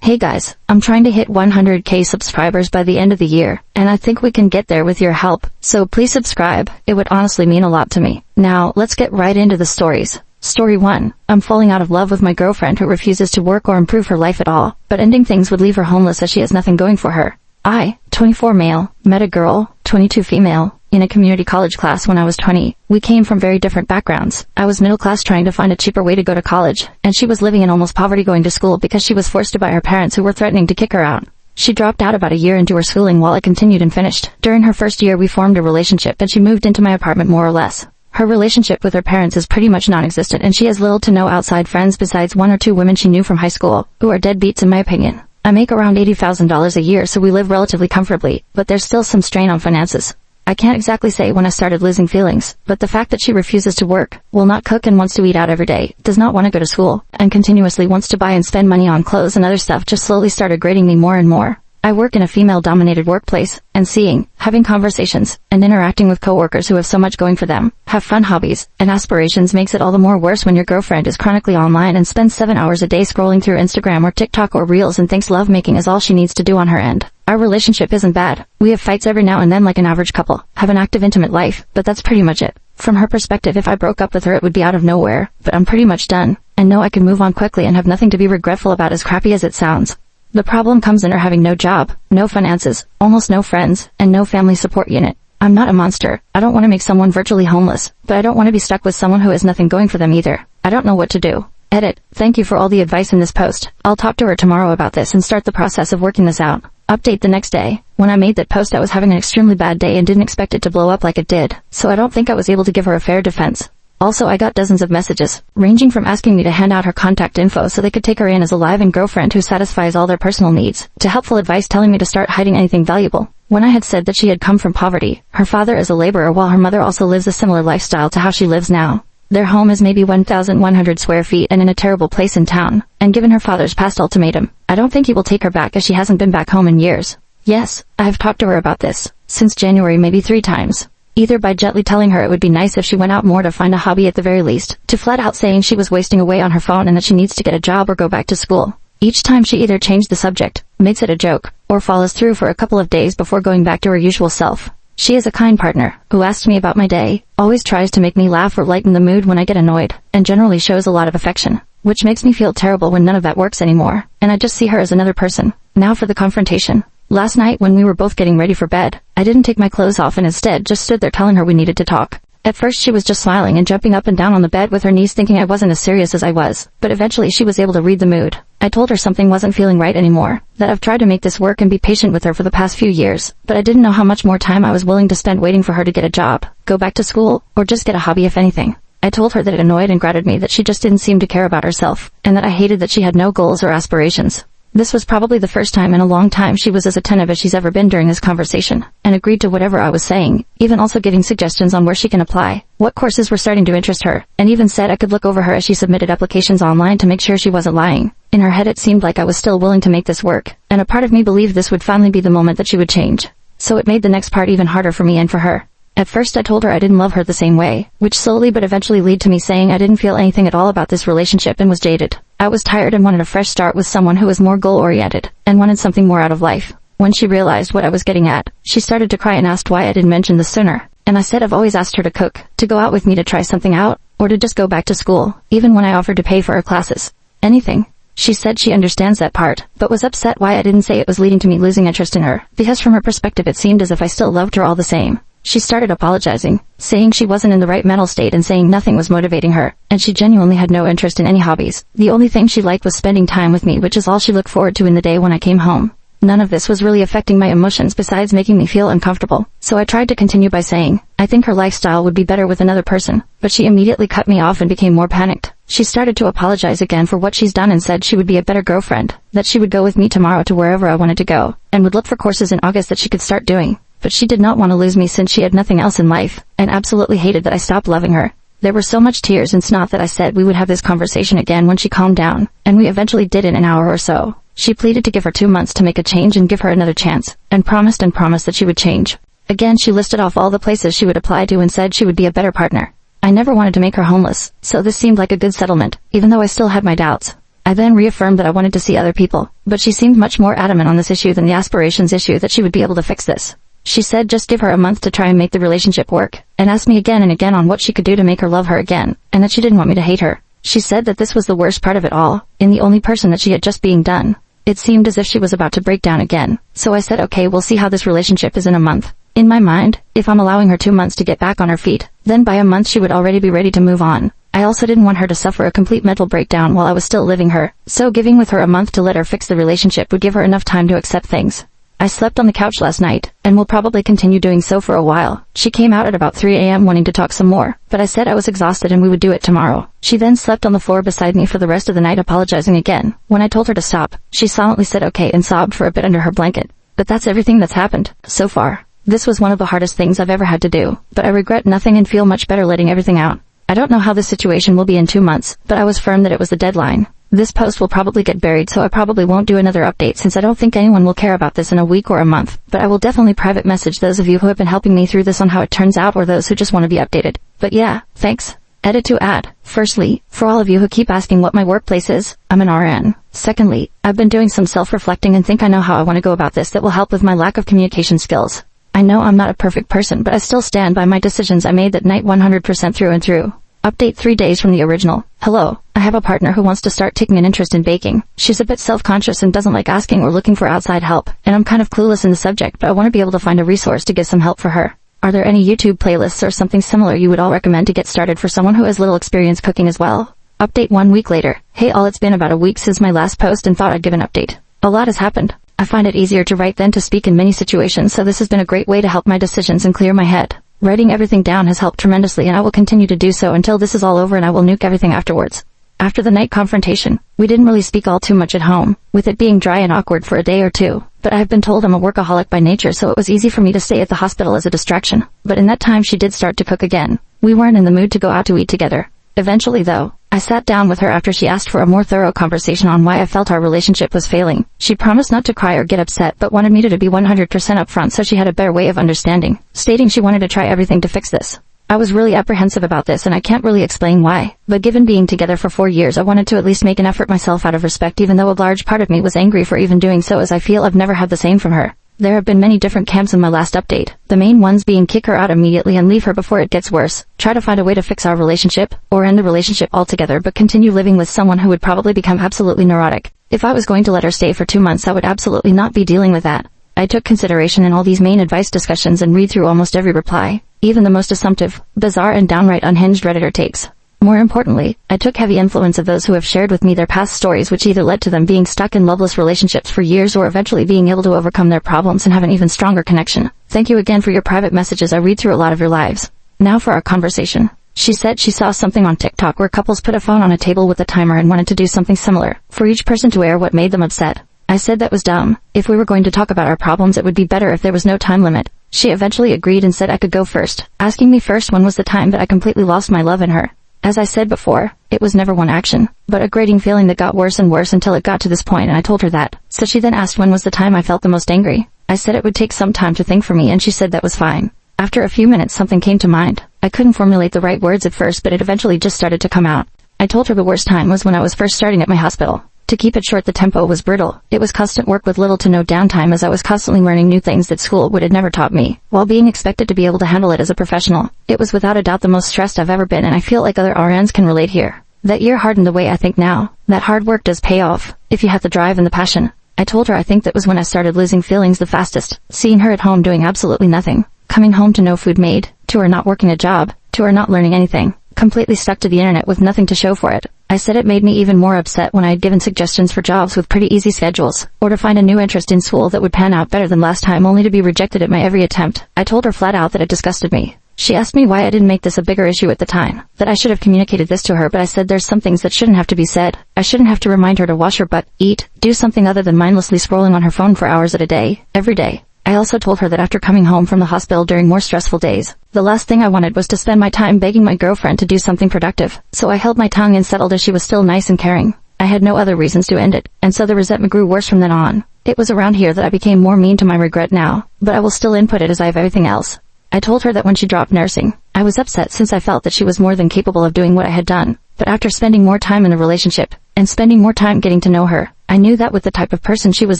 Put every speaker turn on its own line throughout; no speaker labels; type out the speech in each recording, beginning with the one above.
Hey guys, I'm trying to hit 100k subscribers by the end of the year, and I think we can get there with your help, so please subscribe. It would honestly mean a lot to me. Now, let's get right into the stories. Story 1. I'm falling out of love with my girlfriend who refuses to work or improve her life at all, but ending things would leave her homeless as she has nothing going for her. I, 24 male, met a girl, 22 female, in a community college class when I was 20. We came from very different backgrounds. I was middle class trying to find a cheaper way to go to college, and she was living in almost poverty going to school because she was forced to by her parents who were threatening to kick her out. She dropped out about a year into her schooling while I continued and finished. During her first year we formed a relationship and she moved into my apartment more or less. Her relationship with her parents is pretty much non-existent and she has little to no outside friends besides 1 or 2 women she knew from high school, who are deadbeats in my opinion. I make around $80,000 a year so we live relatively comfortably, but there's still some strain on finances. I can't exactly say when I started losing feelings, but the fact that she refuses to work, will not cook and wants to eat out every day, does not want to go to school, and continuously wants to buy and spend money on clothes and other stuff just slowly started grating me more and more. I work in a female-dominated workplace, and seeing, having conversations, and interacting with coworkers who have so much going for them, have fun hobbies, and aspirations makes it all the more worse when your girlfriend is chronically online and spends 7 hours a day scrolling through Instagram or TikTok or Reels and thinks lovemaking is all she needs to do on her end. Our relationship isn't bad. We have fights every now and then like an average couple, have an active intimate life, but that's pretty much it. From her perspective, if I broke up with her it would be out of nowhere, but I'm pretty much done, and know I can move on quickly and have nothing to be regretful about as crappy as it sounds. The problem comes in her having no job, no finances, almost no friends, and no family support unit. I'm not a monster. I don't want to make someone virtually homeless, but I don't want to be stuck with someone who has nothing going for them either. I don't know what to do. Edit. Thank you for all the advice in this post. I'll talk to her tomorrow about this and start the process of working this out. Update the next day. When I made that post I was having an extremely bad day and didn't expect it to blow up like it did, so I don't think I was able to give her a fair defense. Also, I got dozens of messages, ranging from asking me to hand out her contact info so they could take her in as a live-in girlfriend who satisfies all their personal needs, to helpful advice telling me to start hiding anything valuable. When I had said that she had come from poverty, her father is a laborer while her mother also lives a similar lifestyle to how she lives now. Their home is maybe 1,100 square feet and in a terrible place in town, and given her father's past ultimatum, I don't think he will take her back as she hasn't been back home in years. Yes, I have talked to her about this, since January maybe 3 times. Either by gently telling her it would be nice if she went out more to find a hobby at the very least, to flat out saying she was wasting away on her phone and that she needs to get a job or go back to school. Each time she either changed the subject, makes it a joke, or follows through for a couple of days before going back to her usual self. She is a kind partner, who asks me about my day, always tries to make me laugh or lighten the mood when I get annoyed, and generally shows a lot of affection, which makes me feel terrible when none of that works anymore, and I just see her as another person. Now for the confrontation. Last night when we were both getting ready for bed, I didn't take my clothes off and instead just stood there telling her we needed to talk. At first she was just smiling and jumping up and down on the bed with her knees thinking I wasn't as serious as I was, but eventually she was able to read the mood. I told her something wasn't feeling right anymore, that I've tried to make this work and be patient with her for the past few years, but I didn't know how much more time I was willing to spend waiting for her to get a job, go back to school, or just get a hobby if anything. I told her that it annoyed and grated me that she just didn't seem to care about herself, and that I hated that she had no goals or aspirations. This was probably the first time in a long time she was as attentive as she's ever been during this conversation, and agreed to whatever I was saying, even also giving suggestions on where she can apply, what courses were starting to interest her, and even said I could look over her as she submitted applications online to make sure she wasn't lying. In her head it seemed like I was still willing to make this work, and a part of me believed this would finally be the moment that she would change. So it made the next part even harder for me and for her. At first I told her I didn't love her the same way, which slowly but eventually led to me saying I didn't feel anything at all about this relationship and was jaded. I was tired and wanted a fresh start with someone who was more goal-oriented, and wanted something more out of life. When she realized what I was getting at, she started to cry and asked why I didn't mention this sooner, and I said I've always asked her to cook, to go out with me to try something out, or to just go back to school, even when I offered to pay for her classes. Anything. She said she understands that part, but was upset why I didn't say it was leading to me losing interest in her, because from her perspective it seemed as if I still loved her all the same. She started apologizing, saying she wasn't in the right mental state and saying nothing was motivating her, and she genuinely had no interest in any hobbies. The only thing she liked was spending time with me, which is all she looked forward to in the day when I came home. None of this was really affecting my emotions besides making me feel uncomfortable, so I tried to continue by saying, I think her lifestyle would be better with another person, but she immediately cut me off and became more panicked. She started to apologize again for what she's done and said she would be a better girlfriend, that she would go with me tomorrow to wherever I wanted to go, and would look for courses in August that she could start doing. But she did not want to lose me since she had nothing else in life, and absolutely hated that I stopped loving her. There were so much tears and snot that I said we would have this conversation again when she calmed down, and we eventually did in an hour or so. She pleaded to give her 2 months to make a change and give her another chance, and promised that she would change. Again she listed off all the places she would apply to and said she would be a better partner. I never wanted to make her homeless, so this seemed like a good settlement, even though I still had my doubts. I then reaffirmed that I wanted to see other people, but she seemed much more adamant on this issue than the aspirations issue that she would be able to fix this. She said just give her a month to try and make the relationship work, and asked me again and again on what she could do to make her love her again, and that she didn't want me to hate her. She said that this was the worst part of it all, in the only person that she had just being done. It seemed as if she was about to break down again, so I said okay, we'll see how this relationship is in a month. In my mind, if I'm allowing her 2 months to get back on her feet, then by a month she would already be ready to move on. I also didn't want her to suffer a complete mental breakdown while I was still living her, so giving with her a month to let her fix the relationship would give her enough time to accept things. I slept on the couch last night, and will probably continue doing so for a while. She came out at about 3 a.m. wanting to talk some more, but I said I was exhausted and we would do it tomorrow. She then slept on the floor beside me for the rest of the night, apologizing again. When I told her to stop, she silently said okay and sobbed for a bit under her blanket. But that's everything that's happened so far. This was one of the hardest things I've ever had to do, but I regret nothing and feel much better letting everything out. I don't know how this situation will be in 2 months, but I was firm that it was the deadline. This post will probably get buried, so I probably won't do another update since I don't think anyone will care about this in a week or a month, but I will definitely private message those of you who have been helping me through this on how it turns out, or those who just want to be updated. But yeah, thanks. Edit to add. Firstly, for all of you who keep asking what my workplace is, I'm an RN. Secondly, I've been doing some self-reflecting and think I know how I want to go about this that will help with my lack of communication skills. I know I'm not a perfect person, but I still stand by my decisions I made that night 100% through and through. Update 3 days from the original. Hello, I have a partner who wants to start taking an interest in baking. She's a bit self-conscious and doesn't like asking or looking for outside help, and I'm kind of clueless in the subject, but I want to be able to find a resource to give some help for her. Are there any YouTube playlists or something similar you would all recommend to get started for someone who has little experience cooking as well? Update 1 week later. Hey all, it's been about a week since my last post and thought I'd give an update. A lot has happened. I find it easier to write than to speak in many situations, so this has been a great way to help my decisions and clear my head. Writing everything down has helped tremendously, and I will continue to do so until this is all over, and I will nuke everything afterwards. After the night confrontation, we didn't really speak all too much at home, with it being dry and awkward for a day or two, but I have been told I'm a workaholic by nature, so it was easy for me to stay at the hospital as a distraction. But in that time she did start to cook again. We weren't in the mood to go out to eat together. Eventually though, I sat down with her after she asked for a more thorough conversation on why I felt our relationship was failing. She promised not to cry or get upset, but wanted me to be 100% upfront so she had a better way of understanding, stating she wanted to try everything to fix this. I was really apprehensive about this, and I can't really explain why, but given being together for 4 years, I wanted to at least make an effort myself out of respect, even though a large part of me was angry for even doing so, as I feel I've never had the same from her. There have been many different camps in my last update, the main ones being kick her out immediately and leave her before it gets worse, try to find a way to fix our relationship, or end the relationship altogether but continue living with someone who would probably become absolutely neurotic. If I was going to let her stay for 2 months, I would absolutely not be dealing with that. I took consideration in all these main advice discussions and read through almost every reply, even the most assumptive, bizarre and downright unhinged Redditor takes. More importantly, I took heavy influence of those who have shared with me their past stories, which either led to them being stuck in loveless relationships for years or eventually being able to overcome their problems and have an even stronger connection. Thank you again for your private messages. I read through a lot of your lives. Now for our conversation. She said she saw something on TikTok where couples put a phone on a table with a timer and wanted to do something similar, for each person to air what made them upset. I said that was dumb. If we were going to talk about our problems, it would be better if there was no time limit. She eventually agreed and said I could go first, asking me first when was the time that I completely lost my love in her. As I said before, it was never one action, but a grating feeling that got worse and worse until it got to this point, and I told her that. So she then asked when was the time I felt the most angry. I said it would take some time to think for me, and she said that was fine. After a few minutes something came to mind. I couldn't formulate the right words at first, but it eventually just started to come out. I told her the worst time was when I was first starting at my hospital. To keep it short, the tempo was brutal. It was constant work with little to no downtime, as I was constantly learning new things that school would have never taught me, while being expected to be able to handle it as a professional. It was without a doubt the most stressed I've ever been, and I feel like other RNs can relate here. That year hardened the way I think now. That hard work does pay off, if you have the drive and the passion. I told her I think that was when I started losing feelings the fastest, seeing her at home doing absolutely nothing. Coming home to no food made, to her not working a job, to her not learning anything. Completely stuck to the internet with nothing to show for it. I said it made me even more upset when I had given suggestions for jobs with pretty easy schedules, or to find a new interest in school that would pan out better than last time, only to be rejected at my every attempt. I told her flat out that it disgusted me. She asked me why I didn't make this a bigger issue at the time, that I should have communicated this to her, but I said there's some things that shouldn't have to be said. I shouldn't have to remind her to wash her butt, eat, do something other than mindlessly scrolling on her phone for hours at a day, every day. I also told her that after coming home from the hospital during more stressful days, the last thing I wanted was to spend my time begging my girlfriend to do something productive, so I held my tongue and settled as she was still nice and caring. I had no other reasons to end it, and so the resentment grew worse from then on. It was around here that I became more mean to my regret now, but I will still input it as I have everything else. I told her that when she dropped nursing, I was upset since I felt that she was more than capable of doing what I had done, but after spending more time in the relationship, and spending more time getting to know her. I knew that with the type of person she was,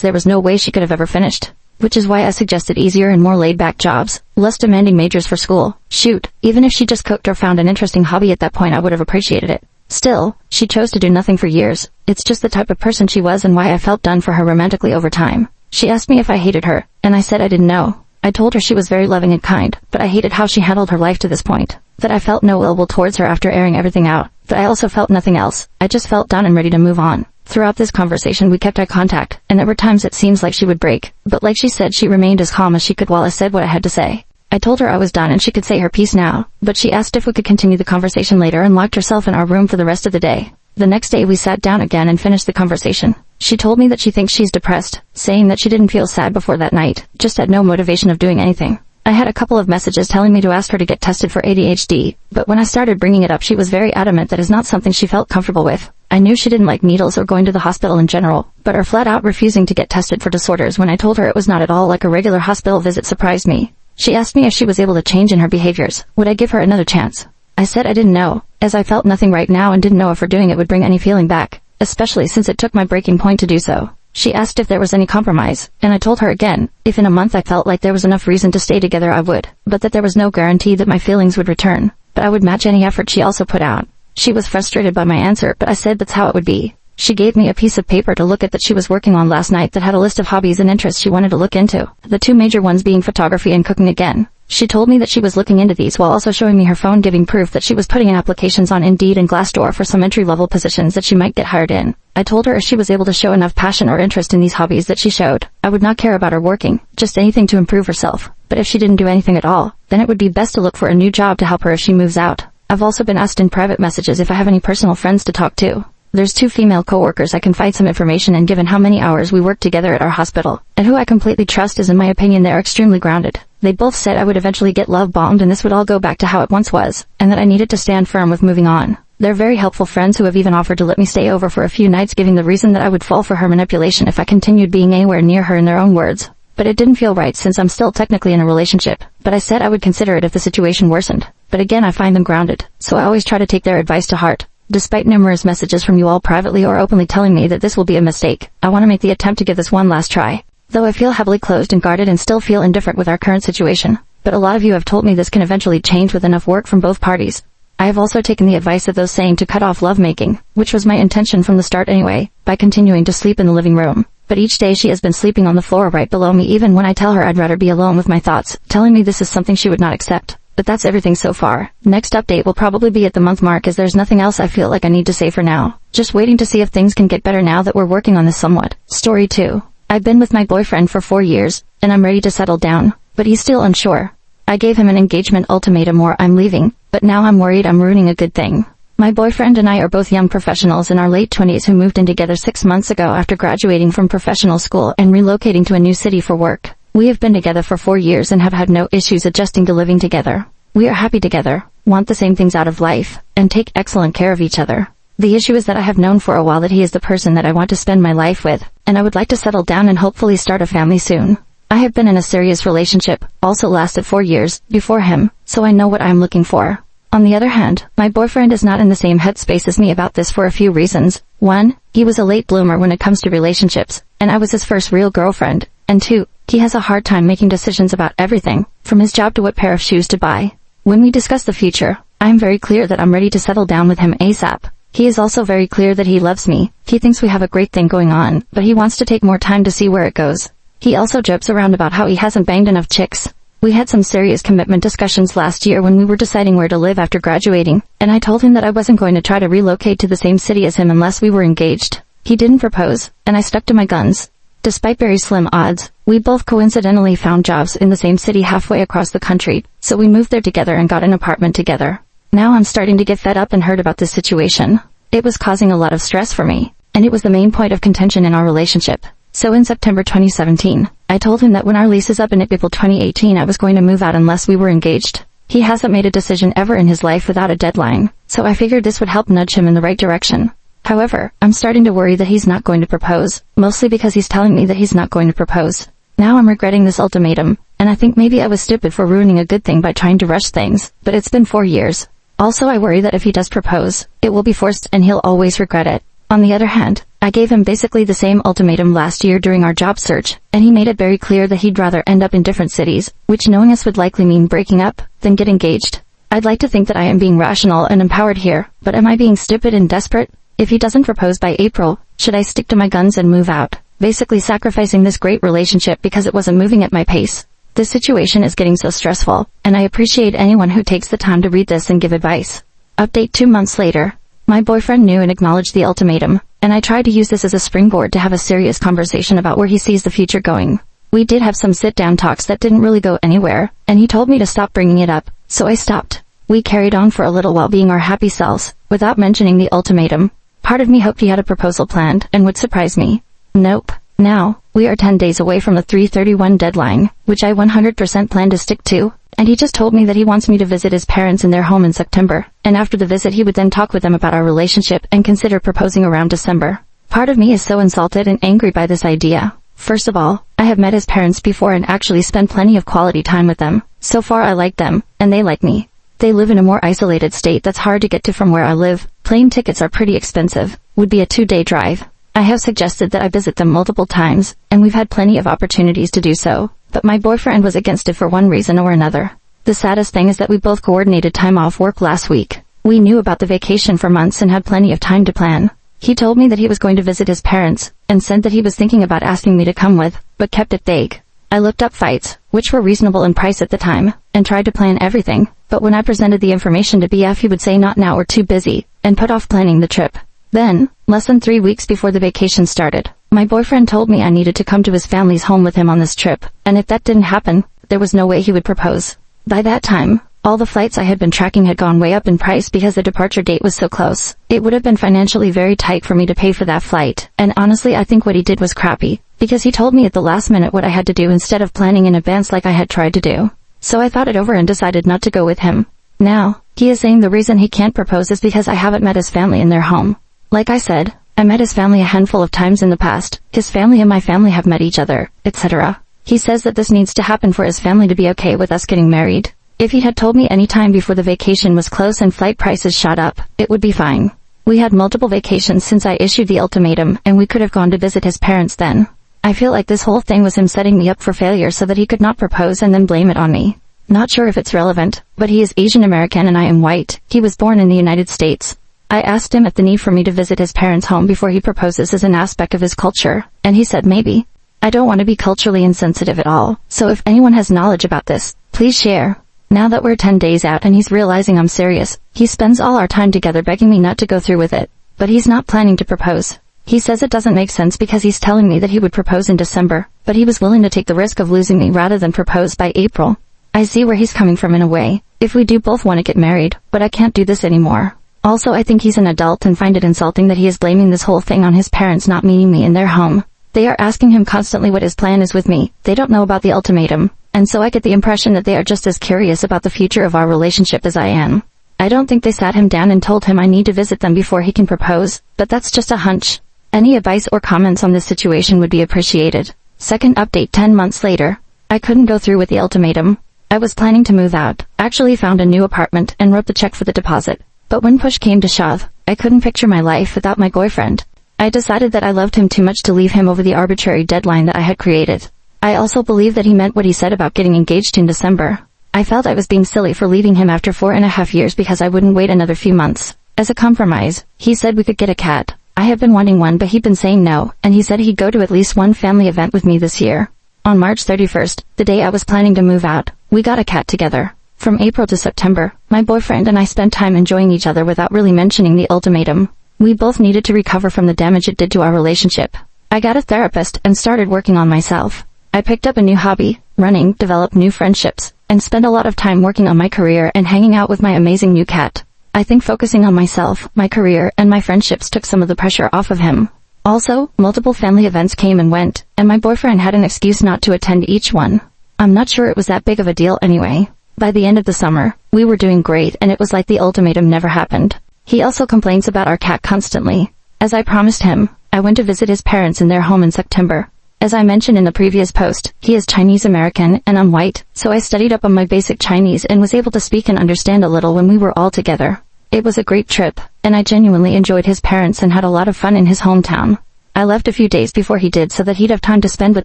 there was no way she could have ever finished. Which is why I suggested easier and more laid-back jobs, less demanding majors for school. Shoot, even if she just cooked or found an interesting hobby at that point, I would have appreciated it. Still, she chose to do nothing for years. It's just the type of person she was and why I felt done for her romantically over time. She asked me if I hated her, and I said I didn't know. I told her she was very loving and kind, but I hated how she handled her life to this point. That I felt no ill will towards her after airing everything out, but I also felt nothing else. I just felt done and ready to move on. Throughout this conversation we kept eye contact, and there were times it seems like she would break, but like she said, she remained as calm as she could while I said what I had to say. I told her I was done and she could say her piece now, but she asked if we could continue the conversation later and locked herself in our room for the rest of the day. The next day we sat down again and finished the conversation. She told me that she thinks she's depressed, saying that she didn't feel sad before that night, just had no motivation of doing anything. I had a couple of messages telling me to ask her to get tested for ADHD, but when I started bringing it up she was very adamant that is not something she felt comfortable with. I knew she didn't like needles or going to the hospital in general, but her flat out refusing to get tested for disorders when I told her it was not at all like a regular hospital visit surprised me. She asked me if she was able to change in her behaviors, would I give her another chance? I said I didn't know, as I felt nothing right now and didn't know if her doing it would bring any feeling back, especially since it took my breaking point to do so. She asked if there was any compromise, and I told her again, if in a month I felt like there was enough reason to stay together I would, but that there was no guarantee that my feelings would return, but I would match any effort she also put out. She was frustrated by my answer, but I said that's how it would be. She gave me a piece of paper to look at that she was working on last night that had a list of hobbies and interests she wanted to look into, the two major ones being photography and cooking again. She told me that she was looking into these while also showing me her phone, giving proof that she was putting in applications on Indeed and Glassdoor for some entry-level positions that she might get hired in. I told her if she was able to show enough passion or interest in these hobbies that she showed, I would not care about her working, just anything to improve herself. But if she didn't do anything at all, then it would be best to look for a new job to help her if she moves out. I've also been asked in private messages if I have any personal friends to talk to. There's 2 female coworkers I can find some information, and given how many hours we work together at our hospital, and who I completely trust, as in my opinion they are extremely grounded. They both said I would eventually get love bombed and this would all go back to how it once was, and that I needed to stand firm with moving on. They're very helpful friends who have even offered to let me stay over for a few nights, giving the reason that I would fall for her manipulation if I continued being anywhere near her, in their own words. But it didn't feel right since I'm still technically in a relationship, but I said I would consider it if the situation worsened. But again, I find them grounded, so I always try to take their advice to heart. Despite numerous messages from you all privately or openly telling me that this will be a mistake, I want to make the attempt to give this one last try. Though I feel heavily closed and guarded and still feel indifferent with our current situation. But a lot of you have told me this can eventually change with enough work from both parties. I have also taken the advice of those saying to cut off lovemaking, which was my intention from the start anyway, by continuing to sleep in the living room. But each day she has been sleeping on the floor right below me, even when I tell her I'd rather be alone with my thoughts, telling me this is something she would not accept. But that's everything so far. Next update will probably be at the month mark, as there's nothing else I feel like I need to say for now. Just waiting to see if things can get better now that we're working on this somewhat. Story 2. I've been with my boyfriend for 4 years, and I'm ready to settle down, but he's still unsure. I gave him an engagement ultimatum or I'm leaving, but now I'm worried I'm ruining a good thing. My boyfriend and I are both young professionals in our late 20s who moved in together 6 months ago after graduating from professional school and relocating to a new city for work. We have been together for 4 years and have had no issues adjusting to living together. We are happy together, want the same things out of life, and take excellent care of each other. The issue is that I have known for a while that he is the person that I want to spend my life with, and I would like to settle down and hopefully start a family soon. I have been in a serious relationship, also lasted 4 years, before him, so I know what I am looking for. On the other hand, my boyfriend is not in the same headspace as me about this for a few reasons. 1, he was a late bloomer when it comes to relationships, and I was his first real girlfriend. And 2, he has a hard time making decisions about everything, from his job to what pair of shoes to buy. When we discuss the future, I am very clear that I'm ready to settle down with him ASAP. He is also very clear that he loves me. He thinks we have a great thing going on, but he wants to take more time to see where it goes. He also jokes around about how he hasn't banged enough chicks. We had some serious commitment discussions last year when we were deciding where to live after graduating, and I told him that I wasn't going to try to relocate to the same city as him unless we were engaged. He didn't propose, and I stuck to my guns. Despite very slim odds, we both coincidentally found jobs in the same city halfway across the country, so we moved there together and got an apartment together. Now I'm starting to get fed up and hurt about this situation. It was causing a lot of stress for me, and it was the main point of contention in our relationship. So in September 2017, I told him that when our lease is up in April 2018 I was going to move out unless we were engaged. He hasn't made a decision ever in his life without a deadline, so I figured this would help nudge him in the right direction. However, I'm starting to worry that he's not going to propose, mostly because he's telling me that he's not going to propose. Now I'm regretting this ultimatum, and I think maybe I was stupid for ruining a good thing by trying to rush things, but it's been 4 years. Also, I worry that if he does propose, it will be forced and he'll always regret it. On the other hand, I gave him basically the same ultimatum last year during our job search, and he made it very clear that he'd rather end up in different cities, which knowing us would likely mean breaking up, than get engaged. I'd like to think that I am being rational and empowered here, but am I being stupid and desperate? If he doesn't propose by April, should I stick to my guns and move out, basically sacrificing this great relationship because it wasn't moving at my pace? This situation is getting so stressful, and I appreciate anyone who takes the time to read this and give advice. Update 2 months later. My boyfriend knew and acknowledged the ultimatum, and I tried to use this as a springboard to have a serious conversation about where he sees the future going. We did have some sit-down talks that didn't really go anywhere, and he told me to stop bringing it up, so I stopped. We carried on for a little while being our happy selves, without mentioning the ultimatum. Part of me hoped he had a proposal planned and would surprise me. Nope. Now, we are 10 days away from the 3/31 deadline, which I 100% plan to stick to, and he just told me that he wants me to visit his parents in their home in September, and after the visit he would then talk with them about our relationship and consider proposing around December. Part of me is so insulted and angry by this idea. First of all, I have met his parents before and actually spent plenty of quality time with them. So far I like them, and they like me. They live in a more isolated state that's hard to get to from where I live. Plane tickets are pretty expensive, would be a 2-day drive. I have suggested that I visit them multiple times, and we've had plenty of opportunities to do so, but my boyfriend was against it for one reason or another. The saddest thing is that we both coordinated time off work last week. We knew about the vacation for months and had plenty of time to plan. He told me that he was going to visit his parents, and said that he was thinking about asking me to come with, but kept it vague. I looked up flights, which were reasonable in price at the time, and tried to plan everything, but when I presented the information to BF he would say not now or too busy, and put off planning the trip. Then, less than 3 weeks before the vacation started, my boyfriend told me I needed to come to his family's home with him on this trip, and if that didn't happen, there was no way he would propose. By that time, all the flights I had been tracking had gone way up in price because the departure date was so close. It would have been financially very tight for me to pay for that flight, and honestly I think what he did was crappy, because he told me at the last minute what I had to do instead of planning in advance like I had tried to do. So I thought it over and decided not to go with him. Now, he is saying the reason he can't propose is because I haven't met his family in their home. Like I said, I met his family a handful of times in the past. His family and my family have met each other, etc. He says that this needs to happen for his family to be okay with us getting married. If he had told me any time before the vacation was close and flight prices shot up, it would be fine. We had multiple vacations since I issued the ultimatum, and we could have gone to visit his parents then. I feel like this whole thing was him setting me up for failure so that he could not propose and then blame it on me. Not sure if it's relevant, but he is Asian American and I am white. He was born in the United States. I asked him if the need for me to visit his parents' home before he proposes is an aspect of his culture, and he said maybe. I don't want to be culturally insensitive at all, so if anyone has knowledge about this, please share. Now that we're 10 days out and he's realizing I'm serious, he spends all our time together begging me not to go through with it. But he's not planning to propose. He says it doesn't make sense because he's telling me that he would propose in December, but he was willing to take the risk of losing me rather than propose by April. I see where he's coming from in a way. If we do both want to get married, but I can't do this anymore. Also, I think he's an adult and find it insulting that he is blaming this whole thing on his parents not meeting me in their home. They are asking him constantly what his plan is with me. They don't know about the ultimatum, and so I get the impression that they are just as curious about the future of our relationship as I am. I don't think they sat him down and told him I need to visit them before he can propose, but that's just a hunch. Any advice or comments on this situation would be appreciated. Second update 10 months later. I couldn't go through with the ultimatum. I was planning to move out, actually found a new apartment and wrote the check for the deposit. But when push came to shove, I couldn't picture my life without my boyfriend. I decided that I loved him too much to leave him over the arbitrary deadline that I had created. I also believe that he meant what he said about getting engaged in December. I felt I was being silly for leaving him after 4.5 years because I wouldn't wait another few months. As a compromise, he said we could get a cat. I have been wanting one but he'd been saying no, and he said he'd go to at least one family event with me this year. On March 31st, the day I was planning to move out, we got a cat together. From April to September, my boyfriend and I spent time enjoying each other without really mentioning the ultimatum. We both needed to recover from the damage it did to our relationship. I got a therapist and started working on myself. I picked up a new hobby, running, developed new friendships, and spent a lot of time working on my career and hanging out with my amazing new cat. I think focusing on myself, my career, and my friendships took some of the pressure off of him. Also, multiple family events came and went, and my boyfriend had an excuse not to attend each one. I'm not sure it was that big of a deal anyway. By the end of the summer, we were doing great and it was like the ultimatum never happened. He also complains about our cat constantly. As I promised him, I went to visit his parents in their home in September. As I mentioned in the previous post, he is Chinese American and I'm white, so I studied up on my basic Chinese and was able to speak and understand a little when we were all together. It was a great trip, and I genuinely enjoyed his parents and had a lot of fun in his hometown. I left a few days before he did so that he'd have time to spend with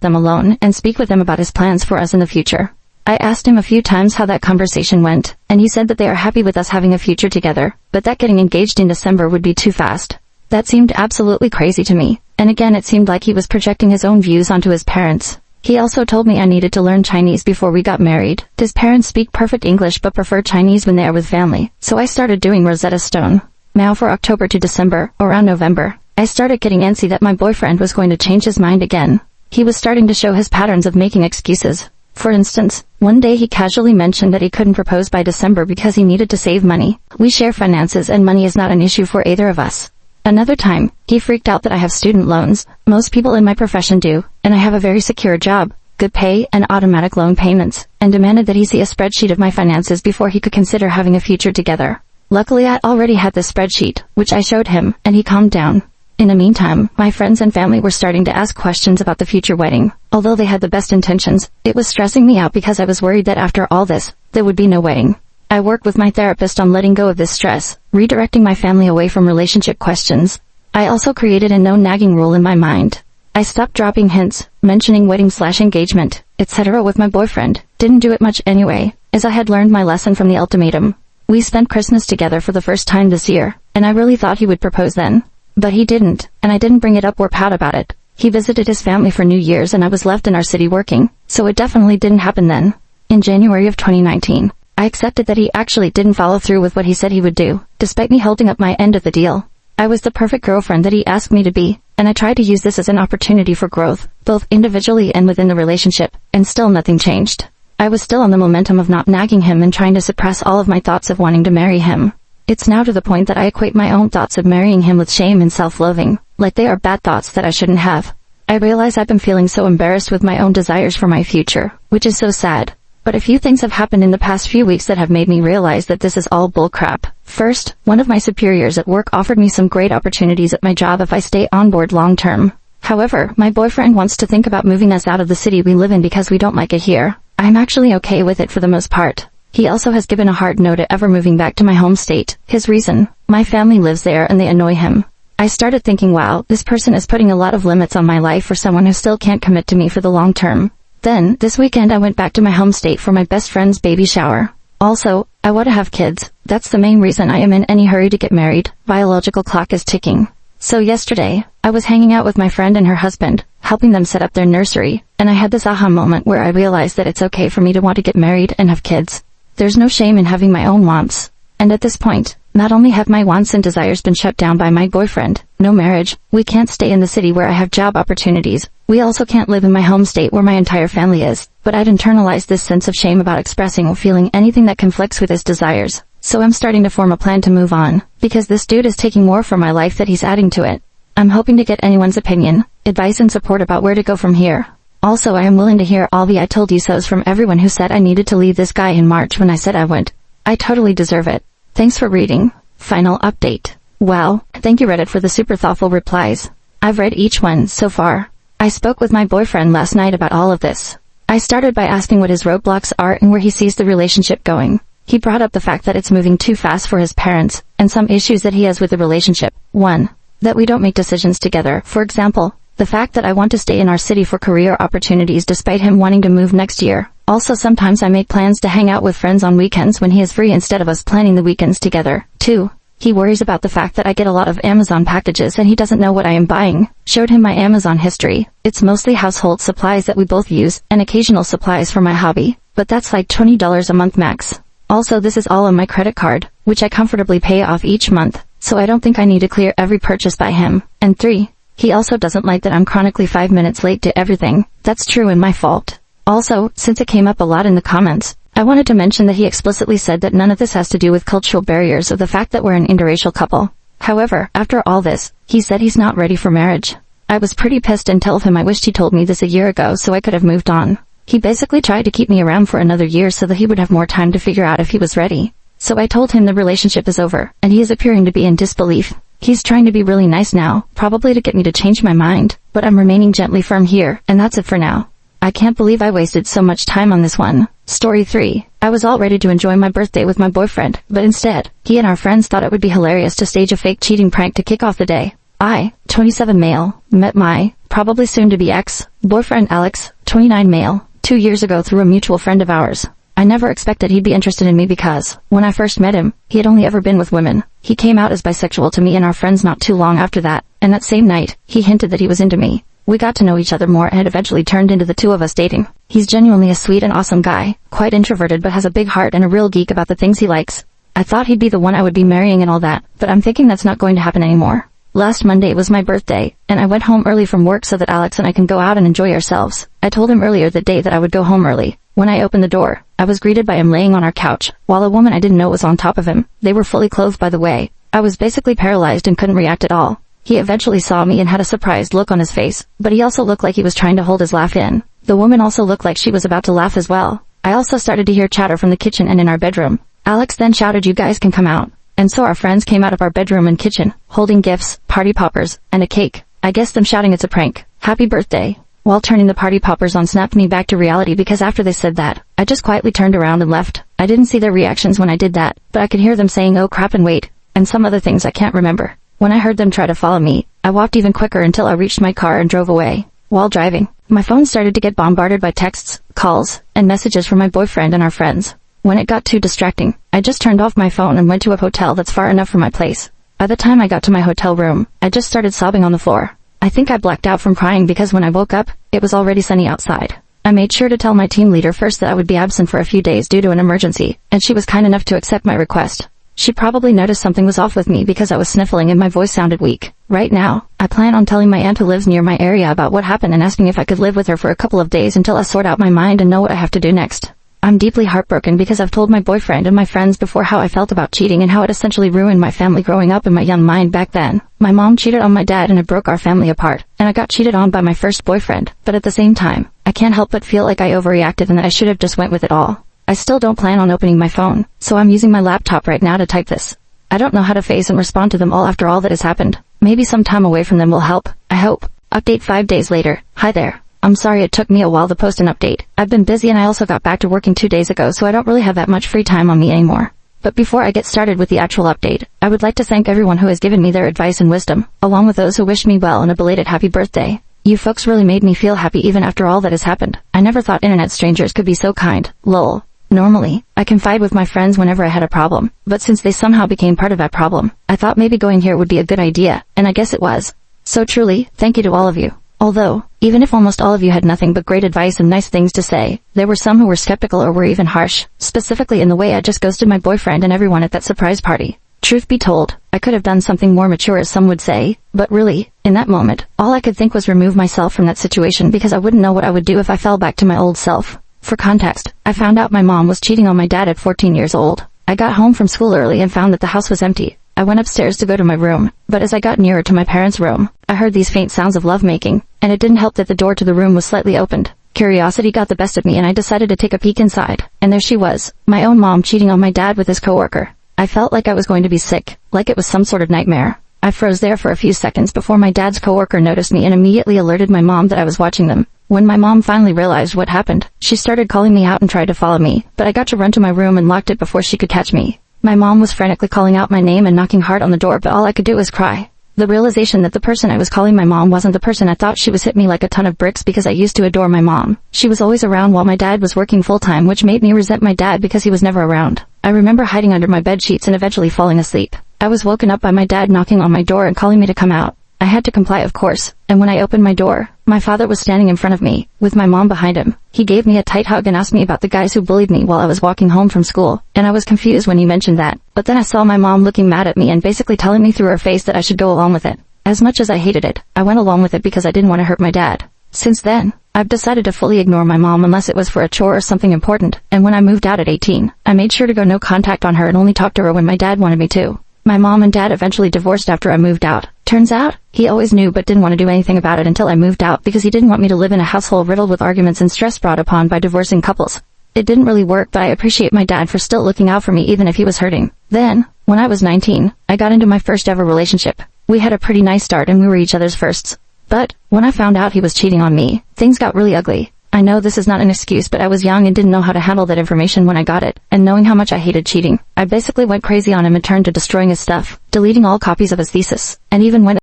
them alone and speak with them about his plans for us in the future. I asked him a few times how that conversation went, and he said that they are happy with us having a future together, but that getting engaged in December would be too fast. That seemed absolutely crazy to me, and again it seemed like he was projecting his own views onto his parents. He also told me I needed to learn Chinese before we got married. His parents speak perfect English but prefer Chinese when they are with family, so I started doing Rosetta Stone. Now for October to December, around November, I started getting antsy that my boyfriend was going to change his mind again. He was starting to show his patterns of making excuses. For instance, one day he casually mentioned that he couldn't propose by December because he needed to save money. We share finances and money is not an issue for either of us. Another time, he freaked out that I have student loans. Most people in my profession do, and I have a very secure job, good pay, and automatic loan payments, and demanded that he see a spreadsheet of my finances before he could consider having a future together. Luckily I already had the spreadsheet, which I showed him, and he calmed down. In the meantime, my friends and family were starting to ask questions about the future wedding. Although they had the best intentions, it was stressing me out because I was worried that after all this, there would be no wedding. I worked with my therapist on letting go of this stress, redirecting my family away from relationship questions. I also created a no nagging rule in my mind. I stopped dropping hints, mentioning wedding/engagement, etc. with my boyfriend. Didn't do it much anyway, as I had learned my lesson from the ultimatum. We spent Christmas together for the first time this year, and I really thought he would propose then. But he didn't, and I didn't bring it up or pout about it. He visited his family for New Year's and I was left in our city working, so it definitely didn't happen then. In January of 2019, I accepted that he actually didn't follow through with what he said he would do, despite me holding up my end of the deal. I was the perfect girlfriend that he asked me to be, and I tried to use this as an opportunity for growth, both individually and within the relationship, and still nothing changed. I was still on the momentum of not nagging him and trying to suppress all of my thoughts of wanting to marry him. It's now to the point that I equate my own thoughts of marrying him with shame and self-loathing, like they are bad thoughts that I shouldn't have. I realize I've been feeling so embarrassed with my own desires for my future, which is so sad. But a few things have happened in the past few weeks that have made me realize that this is all bullcrap. First, one of my superiors at work offered me some great opportunities at my job if I stay on board long term. However, my boyfriend wants to think about moving us out of the city we live in because we don't like it here. I'm actually okay with it for the most part. He also has given a hard no to ever moving back to my home state. His reason: my family lives there and they annoy him. I started thinking, wow, this person is putting a lot of limits on my life for someone who still can't commit to me for the long term. Then, this weekend I went back to my home state for my best friend's baby shower. Also, I want to have kids. That's the main reason I am in any hurry to get married. Biological clock is ticking. So yesterday, I was hanging out with my friend and her husband, helping them set up their nursery, and I had this aha moment where I realized that it's okay for me to want to get married and have kids. There's no shame in having my own wants. And at this point, not only have my wants and desires been shut down by my boyfriend, no marriage, we can't stay in the city where I have job opportunities, we also can't live in my home state where my entire family is, but I'd internalized this sense of shame about expressing or feeling anything that conflicts with his desires. So I'm starting to form a plan to move on, because this dude is taking more from my life that he's adding to it. I'm hoping to get anyone's opinion, advice and support about where to go from here. Also, I am willing to hear all the I told you so's from everyone who said I needed to leave this guy in March when I said I would. I totally deserve it. Thanks for reading. Final update. Wow, thank you Reddit for the super thoughtful replies. I've read each one so far. I spoke with my boyfriend last night about all of this. I started by asking what his roadblocks are and where he sees the relationship going. He brought up the fact that it's moving too fast for his parents, and some issues that he has with the relationship. 1. That we don't make decisions together. For example, the fact that I want to stay in our city for career opportunities despite him wanting to move next year. Also, sometimes I make plans to hang out with friends on weekends when he is free instead of us planning the weekends together. 2. He worries about the fact that I get a lot of Amazon packages and he doesn't know what I am buying. Showed him my Amazon history. It's mostly household supplies that we both use, and occasional supplies for my hobby. But that's like $20 a month max. Also, this is all on my credit card, which I comfortably pay off each month, so I don't think I need to clear every purchase by him. And 3. He also doesn't like that I'm chronically 5 minutes late to everything. That's true and my fault. Also, since it came up a lot in the comments, I wanted to mention that he explicitly said that none of this has to do with cultural barriers or the fact that we're an interracial couple. However, after all this, he said he's not ready for marriage. I was pretty pissed and told him I wished he told me this a year ago so I could have moved on. He basically tried to keep me around for another year so that he would have more time to figure out if he was ready. So I told him the relationship is over, and he is appearing to be in disbelief. He's trying to be really nice now, probably to get me to change my mind, but I'm remaining gently firm here, and that's it for now. I can't believe I wasted so much time on this one. Story 3. I was all ready to enjoy my birthday with my boyfriend, but instead, he and our friends thought it would be hilarious to stage a fake cheating prank to kick off the day. I, 27 male, met my, probably soon-to-be ex-boyfriend Alex, 29 male, 2 years ago through a mutual friend of ours. I never expected he'd be interested in me because, when I first met him, he had only ever been with women. He came out as bisexual to me and our friends not too long after that, and that same night, he hinted that he was into me. We got to know each other more and it eventually turned into the two of us dating. He's genuinely a sweet and awesome guy, quite introverted but has a big heart and a real geek about the things he likes. I thought he'd be the one I would be marrying and all that, but I'm thinking that's not going to happen anymore. Last Monday was my birthday, and I went home early from work so that Alex and I can go out and enjoy ourselves. I told him earlier that day that I would go home early. When I opened the door, I was greeted by him laying on our couch, while a woman I didn't know was on top of him. They were fully clothed, by the way. I was basically paralyzed and couldn't react at all. He eventually saw me and had a surprised look on his face, but he also looked like he was trying to hold his laugh in. The woman also looked like she was about to laugh as well. I also started to hear chatter from the kitchen and in our bedroom. Alex then shouted, "You guys can come out." And so our friends came out of our bedroom and kitchen, holding gifts, party poppers, and a cake. I guess them shouting it's a prank. Happy birthday. While turning the party poppers on snapped me back to reality because after they said that, I just quietly turned around and left. I didn't see their reactions when I did that, but I could hear them saying "oh crap" and "wait," and some other things I can't remember. When I heard them try to follow me, I walked even quicker until I reached my car and drove away. While driving, my phone started to get bombarded by texts, calls, and messages from my boyfriend and our friends. When it got too distracting, I just turned off my phone and went to a hotel that's far enough from my place. By the time I got to my hotel room, I just started sobbing on the floor. I think I blacked out from crying because when I woke up, it was already sunny outside. I made sure to tell my team leader first that I would be absent for a few days due to an emergency, and she was kind enough to accept my request. She probably noticed something was off with me because I was sniffling and my voice sounded weak. Right now, I plan on telling my aunt who lives near my area about what happened and asking if I could live with her for a couple of days until I sort out my mind and know what I have to do next. I'm deeply heartbroken because I've told my boyfriend and my friends before how I felt about cheating and how it essentially ruined my family growing up in my young mind back then. My mom cheated on my dad and it broke our family apart, and I got cheated on by my first boyfriend, but at the same time, I can't help but feel like I overreacted and that I should have just went with it all. I still don't plan on opening my phone, so I'm using my laptop right now to type this. I don't know how to face and respond to them all after all that has happened. Maybe some time away from them will help, I hope. Update 5 days later. Hi there. I'm sorry it took me a while to post an update. I've been busy and I also got back to working 2 days ago, so I don't really have that much free time on me anymore. But before I get started with the actual update, I would like to thank everyone who has given me their advice and wisdom, along with those who wished me well and a belated happy birthday. You folks really made me feel happy even after all that has happened. I never thought internet strangers could be so kind. Lol. Normally, I confide with my friends whenever I had a problem, but since they somehow became part of that problem, I thought maybe going here would be a good idea, and I guess it was. So truly, thank you to all of you. Although, even if almost all of you had nothing but great advice and nice things to say, there were some who were skeptical or were even harsh, specifically in the way I just ghosted my boyfriend and everyone at that surprise party. Truth be told, I could have done something more mature as some would say, but really, in that moment, all I could think was remove myself from that situation because I wouldn't know what I would do if I fell back to my old self. For context, I found out my mom was cheating on my dad at 14 years old. I got home from school early and found that the house was empty. I went upstairs to go to my room, but as I got nearer to my parents' room, I heard these faint sounds of lovemaking, and it didn't help that the door to the room was slightly opened. Curiosity got the best of me and I decided to take a peek inside, and there she was, my own mom cheating on my dad with his coworker. I felt like I was going to be sick, like it was some sort of nightmare. I froze there for a few seconds before my dad's coworker noticed me and immediately alerted my mom that I was watching them. When my mom finally realized what happened, she started calling me out and tried to follow me, but I got to run to my room and locked it before she could catch me. My mom was frantically calling out my name and knocking hard on the door, but all I could do was cry. The realization that the person I was calling my mom wasn't the person I thought she was hit me like a ton of bricks because I used to adore my mom. She was always around while my dad was working full-time, which made me resent my dad because he was never around. I remember hiding under my bed sheets and eventually falling asleep. I was woken up by my dad knocking on my door and calling me to come out. I had to comply, of course, and when I opened my door, my father was standing in front of me, with my mom behind him. He gave me a tight hug and asked me about the guys who bullied me while I was walking home from school, and I was confused when he mentioned that. But then I saw my mom looking mad at me and basically telling me through her face that I should go along with it. As much as I hated it, I went along with it because I didn't want to hurt my dad. Since then, I've decided to fully ignore my mom unless it was for a chore or something important, and when I moved out at 18, I made sure to go no contact on her and only talk to her when my dad wanted me to. My mom and dad eventually divorced after I moved out. Turns out, he always knew but didn't want to do anything about it until I moved out because he didn't want me to live in a household riddled with arguments and stress brought upon by divorcing couples. It didn't really work, but I appreciate my dad for still looking out for me even if he was hurting. Then, when I was 19, I got into my first ever relationship. We had a pretty nice start and we were each other's firsts. But, when I found out he was cheating on me, things got really ugly. I know this is not an excuse, but I was young and didn't know how to handle that information when I got it, and knowing how much I hated cheating, I basically went crazy on him and turned to destroying his stuff, deleting all copies of his thesis, and even went